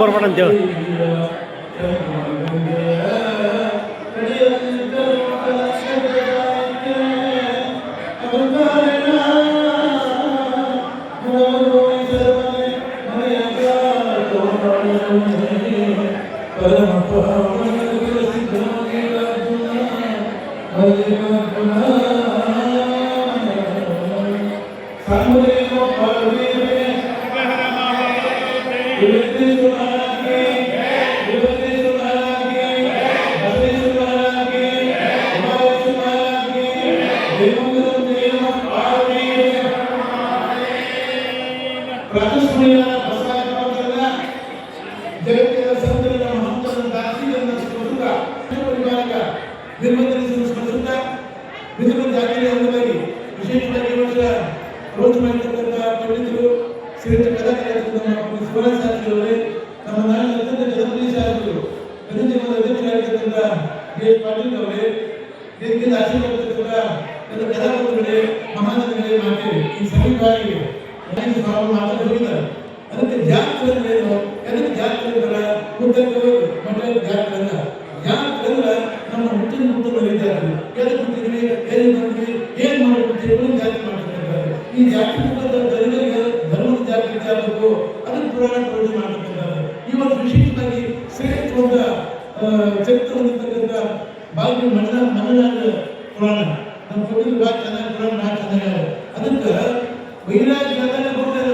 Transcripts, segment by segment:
ಬರ್ಬೇಡಂತೇಳಿ ಜಗತ್ತಿನ ಸಂತನ ಮಹಂತನ ದಾಸಿಯನ್ನು ಸ್ಮರಿಸುತ್ತ ಪರಿವಾರಕ ನಿರ್ಬಂಧನಿಸಲು ಸ್ಮರಿಸುತ್ತಾ ವಿಧುವ ಜಾತಿಯ ಅಂಗವಾಗಿ ವಿಶೇಷವಾಗಿ ವರ್ಷ ರೋಜು ಮಾಡಿರ್ತಕ್ಕಂಥ ಪಂಡಿತರು ಶ್ರೀಮಂತ ಕಲಾಕಾರರು ನಮ್ಮ ಸುವರ್ಣ ಸಾಕ್ಷಿಯವರೇ ನಮ್ಮ ನಾಡಿನ ಅತ್ಯಂತ ಜನಪ್ರಿಯ ಶಾಸಕರು ಪ್ರತಿನಿಧಿಗಳ ಅಧ್ಯಕ್ಷರಾಗಿರ್ತಕ್ಕಂಥ ಡಿ ಎಸ್ ಪಾಟೀಲ್ ಅವರೇ ಇದಕ್ಕಿಂತ ಆಶೀರ್ವಾದಿರ್ತಕ್ಕಂಥ ಎಲ್ಲ ಕಲಾವಂತರುಗಳೇ ಮಹಾನದಿಗಳೇ ಮಾತೇವೆ ಈ ಸಮೀಪವಾಗಿ ಮಾತಾಡೋದಿದ್ದಾರೆ ಅದಕ್ಕೆ ಜಾತಿ ಅದಕ್ಕೆ ಜಾತಿ ಉತ್ತರಗಳು ಮಠ ಜಾತಿ ಅಲ್ಲ ಜಾತಿ ಅಲ್ಲ ನಮ್ಮ ಹುಟ್ಟಿನ ನಡೀತಾರೆ ಎಲ್ಲಿ ಕೂತಿದ್ವಿ ಎಲ್ಲಿ ಬಂದ್ವಿ ಏನ್ ಮಾಡ್ಬಿಡ್ತೀವಿ ಜಾತಿ ಮಾಡ್ತಿರ್ತಾರೆ ಈ ಜಾತಿ ಜನರಿಗೆ ಧರ್ಮದ ಜಾಗೃತಿ ಆಗಬೇಕು ಅದಕ್ಕೆ ಪುರಾಣ ಪ್ರಯೋಜನ ಮಾಡ್ತಿರ್ತಾರೆ ಇವತ್ತು ವಿಶೇಷವಾಗಿ ಶ್ರೇಷ್ಠವಾದ ಚರಿತ್ರ ಹೊಂದಿರ್ತಕ್ಕಂಥ ಬಾಲ್ಯ ಮನನಾಡ ಪುರಾಣ ನಮ್ಮ ಕೊಟ್ಟಿದ್ದು ಭಾಳ ಚೆನ್ನಾಗಿ ಪುರಾಣ ಭಾಳ ಚೆನ್ನಾಗಿ ಅದಕ್ಕೆ ವೈರಾಗ್ಯ ಕೊಡ್ತಾರೆ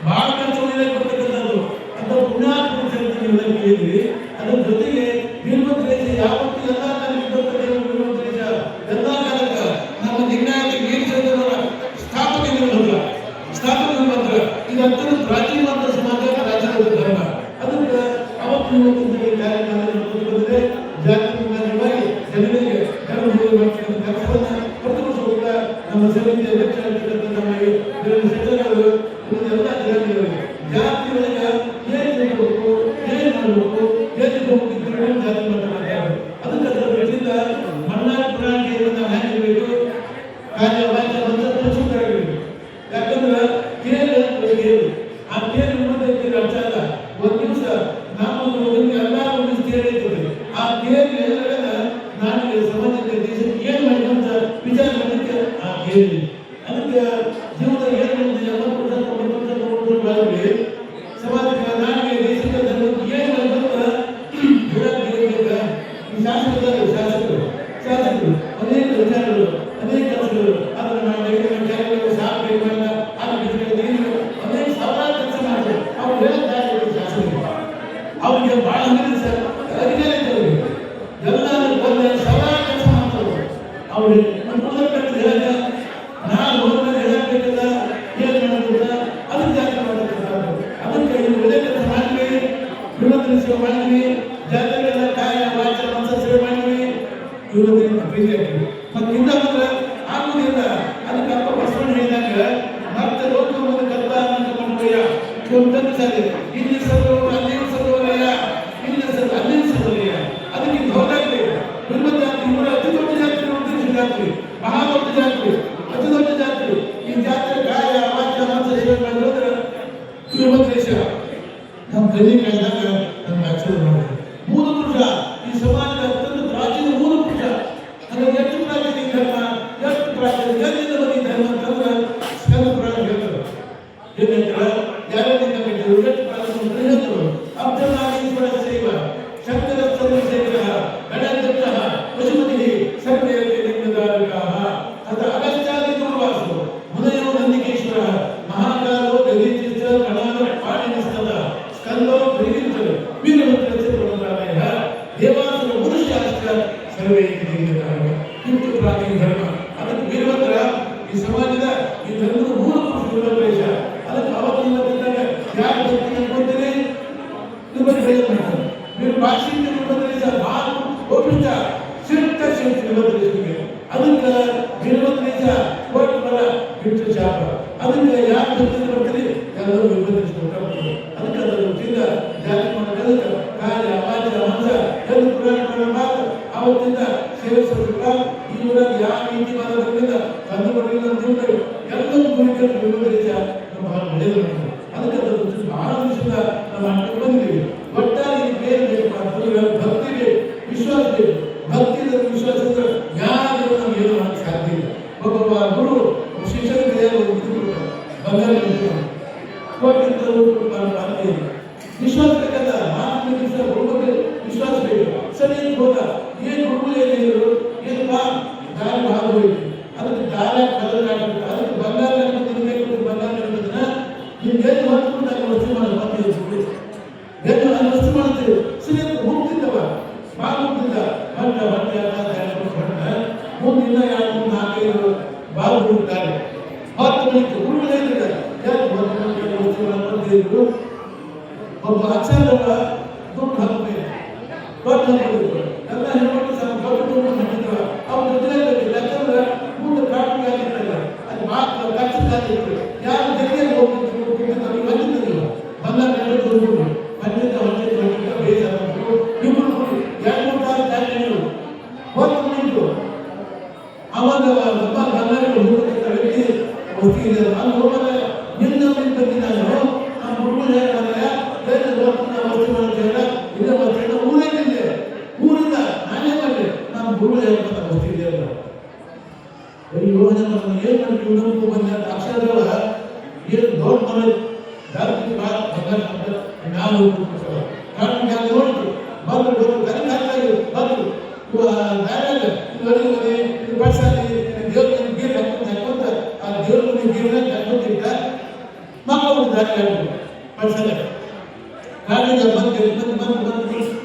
ಬಹಳ ಕಷ್ಟವಾಗಿ ಬರ್ತಕ್ಕಂಥದ್ದು ಅಂತ ಪುಣ್ಯಾತ್ಮ ಚರಿತ್ರೆ ಕೇಳಿದ್ವಿ ಅದರ ಜೊತೆಗೆ ವೀರಭದ್ರೇಶ ಯಾವತ್ತು ಎಲ್ಲ ವೀರಭದ್ರೇಶ ಎಲ್ಲ ಕಾಲಕ್ಕ ನಮ್ಮ ಲಿಂಗಾಯತ ವೀರಶೈವರ ಸ್ಥಾಪನೆ ಮಾತ್ರ ಇದು ಅತ್ಯಂತ ಪ್ರಾಚೀನವಾದ ಸಮಾಜ ಪ್ರಾಚೀನ ಧರ್ಮ ಅದಕ್ಕೆ ಅವತ್ತು ಇವತ್ತಿನ ಕಾರ್ಯಕ್ರಮದಲ್ಲಿ ಜಾತಿ ಮುಖಾಂತರವಾಗಿ ಜನರಿಗೆ ಧರ್ಮ ಕೆಲಸವನ್ನು ಪ್ರತಿನಿಧಿಸುವ ನಮ್ಮ ಸಮಿತಿ ಅಧ್ಯಕ್ಷರಾಗಿರ್ತಕ್ಕಂಥ ನಮ್ಮ ಸಚಿವರು ಎಲ್ಲ ಜನರಿಗೆ ಜಾತಿ ಒಳಗೆ ಏನ್ ತಿಳ್ಬೇಕು ಏನ್ ಮಾಡಬೇಕು ಏನ್ ಹೋಗ್ತಿದ್ರು ಜಾತಿ ಮಾಡ್ತಾರೆ ಅದಕ್ಕೆ ಅದರ ವೃತ್ತಿಯಿಂದ ಮಣ್ಣಾಗಿ ಪುರಾಣಿಗೆ ನಾವು ಹ್ಯಾಂಗಿರ್ಬೇಕು ಕಾರ್ಯ ವಾಕ್ಯ ಬಂದ ಸುಂದರಬೇಕು ಯಾಕಂದ್ರೆ ಕೇಳಿ ಆ ಕೇಳಿ ಮುಂದೆ ಅರ್ಥ ಅಲ್ಲ ಒಂದು ದಿವಸ ನಾವು ಎಲ್ಲ ಒಂದು ಕೇಳಿ ಇರ್ತದೆ ಆ ಕೇಳಿ ನಾನು ಸಮಾಜಕ್ಕೆ ದೇಶಕ್ಕೆ ಏನ್ ಮಾಡಿ ಅಂತ ವಿಚಾರ ಮಾಡಲಿಕ್ಕೆ ಆ ಕೇಳಿ ಅದಕ್ಕೆ ಜೀವನ ಏನು ಸಮಾಜಕ್ಕೆ ನಾಡಿಗೆ ದೇಶಕ್ಕೆ ಧರ್ಮಕ್ಕೆ ಏನು ಶಾಸಕರು ಅನೇಕ ವಿಚಾರಗಳು ಅನೇಕ ಕೆಲಸಗಳು ಅದನ್ನು ನಾವು ಸಾಕಬೇಕು ಅನೇಕ ಸಾವಿರಾರು ಕೆಲಸ ಮಾಡ್ತಾರೆ ಅವ್ರು ಹೇಳಿದ್ದಾರೆ ಶಾಸಕರು ಅವ್ರಿಗೆ ಬಹಳ ಸರ್ ಅಧಿಕಾರ ಇದ್ದವ್ರಿಗೆ ಎಲ್ಲರೂ ಬಂದ ಸಾವಿರಾರು ಕೆಲಸ ಮಾಡ್ತಾರೆ ಅವ್ರಿಗೆ ಹೇಳಕ ನಾವು ಹೇಳಬೇಕಲ್ಲ ಏನು ಮಾಡೋದಿಲ್ಲ ಅದಕ್ಕೆ ಜಾತಿ ಮಾಡಬೇಕಂತ ಅದಕ್ಕೆ ಇನ್ನು ಒಳ್ಳೆ ಕೆಲಸ ಮಾಡಿದ್ವಿ ವಿರೋಧನ ಸೇವೆ ಮಾಡಿದ್ವಿ ಜಾತಿಗೆಲ್ಲ ಕಾಯ ವಾಚ ಮನಸ ಸೇವೆ ಮಾಡಿದ್ವಿ ವಿರೋಧದಿಂದ ಪ್ರೀತಿ ಆಗ್ತೀವಿ ಮತ್ತು ಇಂದ ಬಂದ್ರೆ ಆಗುವುದಿಲ್ಲ ಅದಕ್ಕೆ ಅಪ್ಪ ಬಸವಣ್ಣ ಹೇಳಿದಾಗ ಮತ್ತೆ ಲೋಕವನ್ನು ಕರ್ತ ಅನ್ನೋಯ ಒಂದೊಂದು ಸಾಧ್ಯ ಇಲ್ಲಿ ಸರೋವರ ಅಲ್ಲಿ ಸರೋವರಯ್ಯ ಇಲ್ಲಿ ಅಲ್ಲಿ ಸರೋವರಯ್ಯ ಅದಕ್ಕೆ ದೊಡ್ಡಾಗ್ಲಿ ವಿರೋಧ ಜಾತಿ ಇವರ ಅತಿ ದೊಡ್ಡ ಜಾತಿ ಉದ್ದೇಶ ಜಾತಿ ಮಹಾ ದೊಡ್ಡ ಜಾತಿ ಅತಿ ದೊಡ್ಡ ಜಾತಿ ಈ ಜಾತಿ ಕಾಯ ವಾಚ ಮನಸ ಸೇವೆ ಮಾಡಿರೋದ್ರೆ ವೀರಭದ್ರೇಶ ನಮ್ಮ ಕಲಿ ಕಾಯ್ದಾಗ ನಮ್ಗೆ ಆಚರಣೆ ಮಾಡಿದೆ ಮೂಲ ಪುರುಷ ಈ ಸಮಾಜದ ಅತ್ಯಂತ ಪ್ರಾಚೀನ ಮೂಲ ಪುರುಷ ಅಂದ್ರೆ ಎಷ್ಟು ಪ್ರಾಚೀನ ಧರ್ಮ ಎಷ್ಟು ಪ್ರಾಚೀನ ಎಲ್ಲಿಂದ ಬಂದಿದ್ದ ಧರ್ಮ ಅಂತಂದ್ರೆ ಸ್ಕಂದ ಪುರಾಣ ಹೇಳ್ತಾರೆ ಏನ್ ಹೇಳ್ತಾರೆ ಯಾರಿಂದ ಬಿಟ್ಟರು ಎಷ್ಟು ಪ್ರಾಚೀನ ಹೇಳ್ತಾರೆ ಅಬ್ಧನಾಗೀಶ್ವರ ಸೇವ ಶಂಕರಸ್ಥರ ಸೇವ ಗಣಾಧ್ಯಕ್ಷ ಪಶುಪತಿ ಸರ್ವೇಂದ್ರ ಲಿಂಗಧಾರಕಃ ಅಥ ಅಗಸ್ತ್ಯಾದಿ ದುರ್ವಾಸು ಮುನಯೋ ನಂದಿಕೇಶ್ವರ ಮಹಾಕಾಲೋ ಗದೀಚಿತ್ರ ಕಣಾಲ ಪಾಣಿನಿಸ್ತದ ಸ್ಕಂದೋ ಗರಿಗಿಂತರು ವೀರಭದ್ರರಾಯ ದೇವಾಸುರ ಮನುಷ್ಯಾಸ್ತ್ರ ಸರ್ವೇ ಲಿಂಗಧಾರಕ ಇಂಟು ಪ್ರಾಚೀನ ಧರ್ಮ ಅದಕ್ಕೆ ವೀರಭದ್ರ ಈ ಸಮಾಜದ ಈ ಧರ್ಮದ ಮೂಲ ಪುರುಷ ವೀರಭದ್ರೇಶ ಅದಕ್ಕೆ ಅವತ್ತಿನ ಯಾರು ಭಕ್ತಿ ಅನ್ಕೊಂತೀರಿ మీరు భాషించిన వీరభద్రేశ భావం ఓపిక ಶ್ರೇಷ್ಠ ವೀರಭದ್ರೇಶನಿಗೆ ಅದಕ್ಕೆ ವೀರಭದ್ರೇಶ ಕೋರ್ಟ್ ಬರ ಬಿಟ್ಟು ಶಾಪ ಅದಕ್ಕೆ ಯಾರು ಭಕ್ತಿ ಬರ್ತೀರಿ ಎಲ್ಲರೂ ವೀರಭದ್ರೇಶ ಅದಕ್ಕೆ ಅದರ ವೃತ್ತಿಯಿಂದ ಜಾತಿ ಮಾಡೋದಕ್ಕೆ ಕಾರ್ಯ ವಾಚ ಮನಸ ಎಲ್ಲ ಪುರಾಣ ಮಾತು ಅವತ್ತಿಂದ ಸೇವೆ ಸಲ್ಲಿಸುತ್ತಾ ಈ ಊರಾಗ ಯಾವ ನೀತಿ ಮಾಡೋದ್ರಿಂದ ಕಂಡು ಬರಲಿಲ್ಲ ಅಂತ ಒಬ್ಬ ಗುರು ಶಿಕ್ಷಕರಿಗೆ ಬಂಗಾರ ವಿಶ್ವಾಸ ಬೇಕಲ್ಲ, ಮಾತಿನ ವಿಶ್ವಾಸ ಬೇಕು. ಸರಿ ಹೋದ ಏನು ಗುರುಗಳು ಏನಿದ್ರು ಏನಪ್ಪ ದಾರಿ ಭಾಗ ಹೋಯ್ತು, ಅದಕ್ಕೆ ದಾರಿ ಬದಲಾಗಬೇಕು, ಅದಕ್ಕೆ ಬಂಗಾರ ಬೇಕು. ಬಂಗಾರ ನಿಮ್ಗೇನು ಹೊತ್ತು ನಾನು ವಸ್ತು ಮಾಡಿ ಬರ್ತೀವಿ, ಏನು ನಾನು ವಸ್ತು ಮಾಡ್ತೀವಿ. ಸರಿ ಹೋಗ್ತಿದ್ದವ ಬಾಗುತ್ತಿದ್ದ ಹೊಂಟ ಮುಂದೆ ಇನ್ನ 2-3-4 ಬಾವು ಹುಡುಕ್ತಾರೆ. 10 ಮಿನಿಟ್ ಗುರುಗಳೇನಿಲ್ಲ ಬಂದಿದ್ರು. ಒಬ್ಬ ಅಕ್ಷರದವ ದುಡ್ಡು ಹಾಕಬೇಕು, ದೊಡ್ಡ ಹಾಕಬೇಕು, ಎಲ್ಲ ಹೆಣ್ಮಕ್ಳು ಸಹ ದೊಡ್ಡ ದುಡ್ಡು ಹಾಕಿದ್ರು. ಅವ್ರು ಜೊತೆಯಾಗಲಿಲ್ಲ, ಯಾಕಂದ್ರೆ ಮುಂದೆ ಪ್ರಾರಂಭ ಆಗಿರ್ತಲ್ಲ, ಅದು ಮಾತ್ರ ಕಚ್ಚಿದ್ದಾಗಿತ್ತು. ಯಾರು ಜೊತೆಯಲ್ಲಿ ಹೋಗ್ತಿದ್ರು ಬಂದಿದ್ದಿಲ್ಲ, ಬಂದಾಗ ದುಡ್ಡು ಬಂದಿದ್ದ ಬೇಜಾರು ಇಬ್ಬರು 2-3 ತಾರೀಕು ದಾರಿಗಳು 10 ಮಿನಿಟು. ಅವಾಗ ಒಬ್ಬ ಬಂಗಾರ ಹುಡುಕಿದ ವ್ಯಕ್ತಿ ಹೋಗ್ತಿದ್ದಾರೆ. ಅಲ್ಲಿ ಹೋದಾಗ ನಿನ್ನ ಬಂದು ನಾನು ನಮ್ಮ ಹುಡುಗರು ಹೇಳ್ತಾರೆ ವಸ್ತು ಮಾಡ್ತೇವೆ ಇಲ್ಲ ಮಾಡ್ತೇವೆ ಊರೇನಿದೆ, ಊರಿಂದ ನಾನೇ ಮಾಡಿ ನಮ್ಮ ಹುಡುಗರು ಹೇಳ್ತಾರೆ ವಸ್ತಿದೆ ಅಂತ. ಅಯ್ಯೋ ನಮ್ಮ ಏನು ಮಾಡ್ತೀವಿ ನಮಗೂ ಬಂದ ಅಕ್ಷರಗಳ ಏನು ದೊಡ್ಡ ಮನೆ ಜಾತಿ ಬಂಗಾರ ನಾವು ಕಾರಣ ನೋಡಿದ್ರು ಬಂದು ಕರೆಕ್ಟಾಗಿ ಬಂದು ದಾರ್ಯಾಗ ಬಸ್ಸಲ್ಲಿ ದೇವ್ರ ಗೀರ್ ಹಾಕೊಂತ ಆ ದೇವ್ರ ಗೀರ್ನಾಗ ಹಾಕೊಂತಿದ್ದ ಮಕ್ಕಳು ದಾರಿ ಹಾಕಿದ್ರು ಬಸ್ಸಲ್ಲಿ ಗಾಡಿಗೆ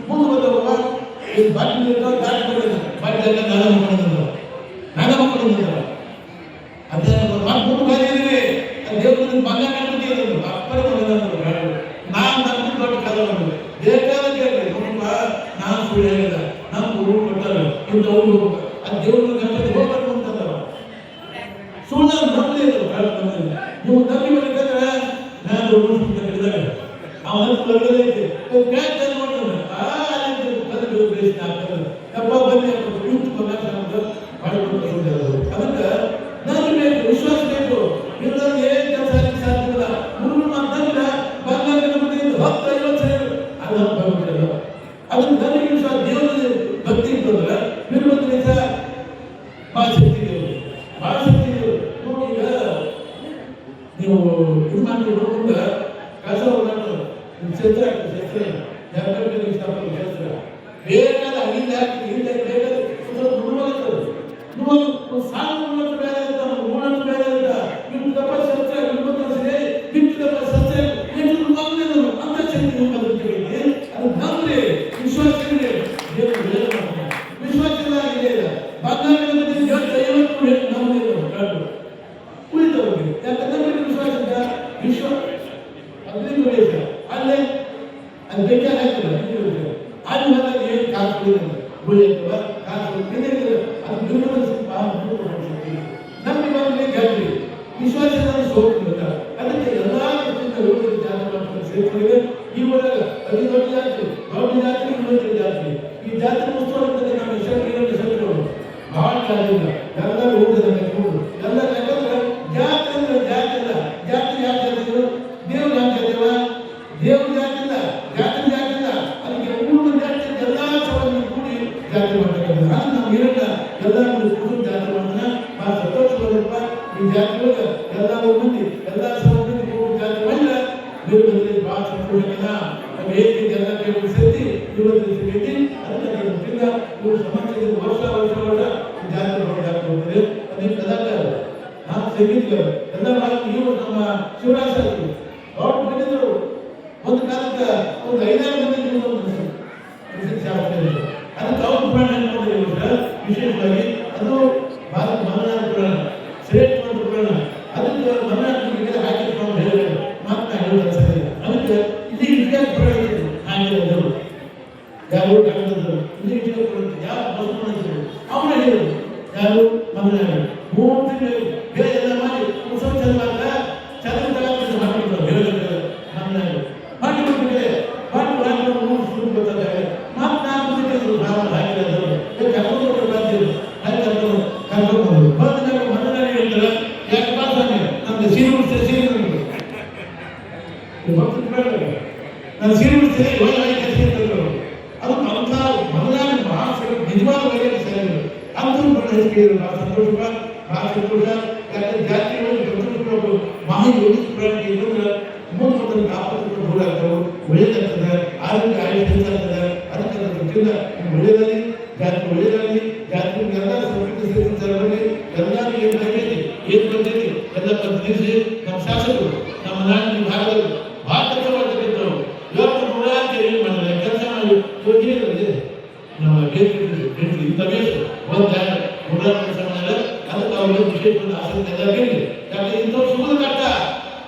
ಮುಂದೆ ಬಂದವ ಈ ಬಾಟ್ಲಿ ದಾಟಿ ಬಂದಿದ್ದ ಬಾಟ್ಲೆಲ್ಲ ನನ್ನ ಮಕ್ಕಳು ಅದೇ ಮಾಡ್ಕೊಂಡು ಬಂದಿದ್ದೀವಿ. ದೇವ್ರ ಬಂಗಾರ ಹಾಕೊಂಡಿದ್ರು ಅಪ್ಪರ ಮಗನಂದ್ರು ನಾನು ನನ್ನ ದೊಡ್ಡ ಕದ ಬೇಕಾದ ನೋಡಪ್ಪ, ನಾನು ಸುಳ್ಳು ಹೇಳಿಲ್ಲ, ನಮ್ಮ ಊರು ಕೊಟ್ಟಾರ ಇಂಥ ಊರು ಆ ದೇವ್ರ ಗಣಪತಿ ಹೋಗ್ಬೇಕು ಅಂತಂದವ. ಸುಳ್ಳು ನಂಬಲಿಲ್ಲ, ನೀವು ನಂಬಿ ಬೇಕಾದ್ರೆ ನಾನು ಹಿಡಿದಾಗ ಅವತ್ತು ಐತೆ ಯಪ್ಪ ಬನ್ನಿ ಕುಂತು ಬಂಗಾರ ಮಾಡಿಕೊಂಡು ಅದಕ್ಕೆ ನಂಬಿ ಬೇಕು, ವಿಶ್ವಾಸ ಬೇಕು. ಇಲ್ಲದ್ರೆ ಏನು ಕೆಲಸ ಸಾಧ್ಯವಿಲ್ಲ. ಗುರುಗಳು ಮಾತಂದ್ರೆ ಬಂಗಾರ ಗಣಪತಿ 10-50 ಸೇರು ಅದು ಬಂದ್ಬಿಡಲ್ಲ. ಅದಕ್ಕೆ ನನಗೆ ವಿಶ್ವಾಸ ದೇವರ ಭಕ್ತಿ ಇರ್ತಂದ್ರೆ ವೀರಭದ್ರ ಸಹ ಭಾಳ ಶಕ್ತಿ ದೇವರು, ಭಾಳ ಶಕ್ತಿ ದೇವರು. ಈಗ ನೀವು ಇದು ಮಾಡಿ ಮುಂದೆ ಕಸ ಕ್ಷೇತ್ರ ಕ್ಷೇತ್ರ ಇಷ್ಟಪಟ್ಟು ಕ್ಷೇತ್ರ ಬೇಕಾದ ಅಲ್ಲಿಂದ ಹಾಕಿ ಇಲ್ಲ ಬೇಕಾದ ನೀವು ಸಾಕು ಬೇರೆ ಅಂತ 3 ಬೇರೆ ಅಂತ ನಿಮ್ಮ ತಪ್ಪ ಸತ್ಯ ನಿಮ್ಮದೇ ಬಿಟ್ಟು ಸತ್ಯ ಅಂತ ಶಕ್ತಿ ನಿಮ್ಮಲ್ಲಿ ಅದು ನಂಬ್ರಿ, ವಿಶ್ವಾಸ ಇದೆ. ವಿಶ್ವಾಸ ಇಲ್ಲ ಬಂಗಾರ ಉಳಿದವ್ರಿಗೆ ಯಾಕಂದ್ರೆ ವಿಶ್ವಾಸ ಇಲ್ಲ. ವಿಶ್ವ ಅಗ್ನಿ ಅಲ್ಲೇ ಅದು ಬೇಕಾದ ಹಾಕಿಲ್ಲ ಅಲ್ಲಿ ಹೋದಾಗ ಏನು ಕಾಸು ಉಳಿಯತ್ತವ ಕಾಸು ಅದು ನಮಗೆ ಬಂದ್ರೆ ಗಾಡಿ ವಿಶ್ವಾಸ ಸೋತಿಲ್ಲ. ಅದಕ್ಕೆ ಎಲ್ಲ ಜಾತಿ ಈ ಒಳಗ ಅತಿ ದೊಡ್ಡ ಜಾತಿ ಜಾತಿ ಈ ಜಾತಿ ಉತ್ಸವ ನಮ್ಮ ಹೆಸರು ಬಹಳ ಜಾತಿಲ್ಲ ಎಲ್ಲರೂ ಹೋಗಿದ್ದಾರೆ ಎಲ್ಲ ಯಾಕಂದ್ರೆ ಜಾತಿ ಅಂದ್ರೆ ಜಾತಿ ಇಲ್ಲ. ಜಾತಿ ಯಾವ ಜಾತಿಗಳು ದೇವ್ರ ಜಾತಿವ ದೇವ್ರ ಜಾತಿ ಇಲ್ಲ, ಜಾತಿ ಜಾತಿ ಇಲ್ಲ. ಅದಕ್ಕೆ ಊರು ಜಾತಿ ಎಲ್ಲ ಸಭೆಯನ್ನು ಕೂಡಿ ಜಾತಿ ಮಾಡಬೇಕಾದ್ರೆ ಅದು ನಾವು ಇರಲ್ಲ ಎಲ್ಲ ಕುಟುಂಬ ಜಾತಿ ಮಾಡಿದ್ರೆ ಭಾಳ ಸಂತೋಷವಾದಪ್ಪ. ಈ ಜಾತಿ ಒಳಗೆ ಎಲ್ಲ ಮಂದಿ ಎಲ್ಲ ಸಭೆ ಜಾತಿ ಮಾಡಿದ್ರೆ ವೀರಭದ್ರರಿಗೆ ಭಾಳ ಸಂತೋಷ. ನಾವು ಹೇಗೆ ಎಲ್ಲ ಕೇಳಿ ಸೇರಿ ವೀರಭದ್ರ ಭೇಟಿ ಅದಕ್ಕೆ ಇವರು ಸಮಾಜದಲ್ಲಿ ವರ್ಷ ಜಾತಿ ಹೋಗ್ತಾರೆ. ಅದೇ ಕಲಾಕಾರ ಸಂಗೀತಗಾರ ಎಲ್ಲ ಇವರು ನಮ್ಮ ಶಿವರಾಜ್ ಶಾಸ್ತ್ರಿ ಅವ್ರು ಬಂದಿದ್ದರು. ಒಂದು ಕಾಲಕ್ಕೆ ಒಂದು 5-6 ಮಂದಿ ಅದಕ್ಕೆ ಅವ್ರ ಪುರಾಣ ಅನ್ಕೊಂಡಿದ್ದಾರೆ ವಿಶೇಷವಾಗಿ. ಅದು ಭಾರತ ಮಲೆನಾಡ ಪುರಾಣ ಶ್ರೇಷ್ಠವಾದ ಪುರಾಣ. ಅದಕ್ಕೆ ಮಲೆನಾಡಿಗೆ ಹಾಕಿಕೊಂಡು ಹೇಳಿದ್ರು ಮಾತನಾಡಿದ ಸರಿ. ಅದಕ್ಕೆ ಇಲ್ಲಿ ಇತಿಹಾಸ ಪುರಾಣ ಹಾಕಿದ್ರು ಯಾರು ಕಾಗದರು ಇಲ್ಲಿ ಇತಿಹಾಸ ಯಾವ ಬಸವಣ್ಣ ಅವನ ಹೇಳಿದ್ರು ಯಾರು ಮಲೆನಾಡು 3 ತಿಂಗಳು ಬೇರೆ ಎಲ್ಲ ಮಾಡಿ ಉತ್ಸವ ಚಂದ ಚಂದ ಮಾಡಿಬಿಟ್ಟು ಹೇಳಿದ್ರು ಮಲೆನಾಡು ಮಾಡಿಬಿಟ್ಟಿದೆ ಮಾಡಿ ಶುರು ಗೊತ್ತಾಗ ಮಾತನಾಡಿದ್ರು ನಾವು ಹಾಕಿರೋದು ಕರ್ಕೊಂಡು ಬರ್ತಿದ್ರು ಕರ್ಕೊಂಡು ಬಂದಾಗ ಮಲೆನಾಡು ಹೇಳ್ತಾರೆ ಯಾಕೆ ಮಾತಾಡಿ ನಮ್ಗೆ ಸೀರೆ ಉಡಿಸ್ತೇನೆ ಸೀರೆ ನಾನು ಸೀರೆ ಉಡಿಸ್ತೇನೆ ಅದು ಅಂಥ ಮಲೆನಾಡು ಭಾಳ ನಿಜವಾದ ವೈದ್ಯ ಸರಿ ಅಂತೂ ಸಂತೋಷ ಭಾಳ ಸಂತೋಷ ಕೊಟ್ಟು ಮಾಹಿತಿ ಒದಗಿಸ್ಬಿಡಕ್ಕೆ ಇಲ್ಲಂದ್ರೆ ಮುಂದೆ ಆಪತ್ತು ದೂರ ಆಗ್ತವೆ, ಒಳ್ಳೇದಾಗ್ತದೆ, ಆರೋಗ್ಯ ಹೆಚ್ಚಾಗ್ತದೆ. ಅದಕ್ಕೆ ಅದರಿಂದ ಒಳ್ಳೇದಾಗಲಿ, ಜಾತಿ ಒಳ್ಳೇದಾಗಲಿ, ಜಾತಿ ಎಲ್ಲ ಸಂಸ್ಕೃತಿ ಸೇರಿಸಿ ಎಲ್ಲರೂ ಏನು ಬಂದೈತಿ ಎಲ್ಲ ಪ್ರತಿನಿಧಿಸಿ ನಮ್ಮ ಶಾಸಕರು ನಮ್ಮ ನಾಡಿನ ಭಾಗದಲ್ಲಿ ಭಾಳ ಕೆಲಸ ಮಾಡ್ತಕ್ಕಂಥವ್ರು ಇವತ್ತು ನೂರಾರು ಏನು ಮಾಡಿದ್ರೆ ಕೆಲಸ ಮಾಡಿ ಯೋಜನೆಗಳಲ್ಲಿ ನಮ್ಮ ಇಂಥವೇಶ್ ಒಂದು ನೂರಾರು ಕೆಲಸ ಮಾಡಿದ್ರೆ ಅದಕ್ಕೆ ಅವ್ರಿಗೆ ವಿಶೇಷ ಆಸಕ್ತಿ ಎಲ್ಲರಿಗೂ. ಯಾಕಂದ್ರೆ ಇಂಥವ್ರು ಸುಮ್ಮನೆ ಕಟ್ಟ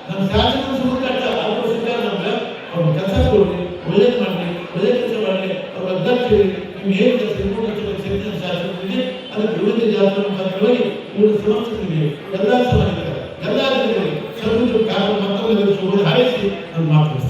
ನಮ್ಮ ಶಾಸಕರು ಸುಮ್ಮನೆ ಕಟ್ಟ ಅವ್ರು ಸಿಗ್ತಾರೆ ನಮ್ಗೆ ಅವ್ರ ಕೆಲಸ ಕೊಡ್ರಿ, ಒಳ್ಳೇದು ಮಾಡಿ, ಒಳ್ಳೆ ಕೆಲಸ ಮಾಡಿ, ಅವ್ರ ಅಧ್ಯಕ್ಷರು ನಿಮ್ಗೆ ಏನು ಕೆಲಸ ಶಕ್ತಿ ಶಾಸಕರಿಗೆ ಅದಕ್ಕೆ ವಿವಿಧ ಜಾತಿಗಳ ಮುಖಾಂತರವಾಗಿ ಇವರು ಸಮರ್ಥರಿಗೆ ಎಲ್ಲ ಸಮಾಜಕ್ಕೆ ಎಲ್ಲ ಜನರಿಗೆ ಸಮೃದ್ಧ ಕಾರ್ಯ ಮತ್ತೊಂದು ಹಾರೈಸಿ ನಾನು ಮಾತನಾಡ್ತೀನಿ.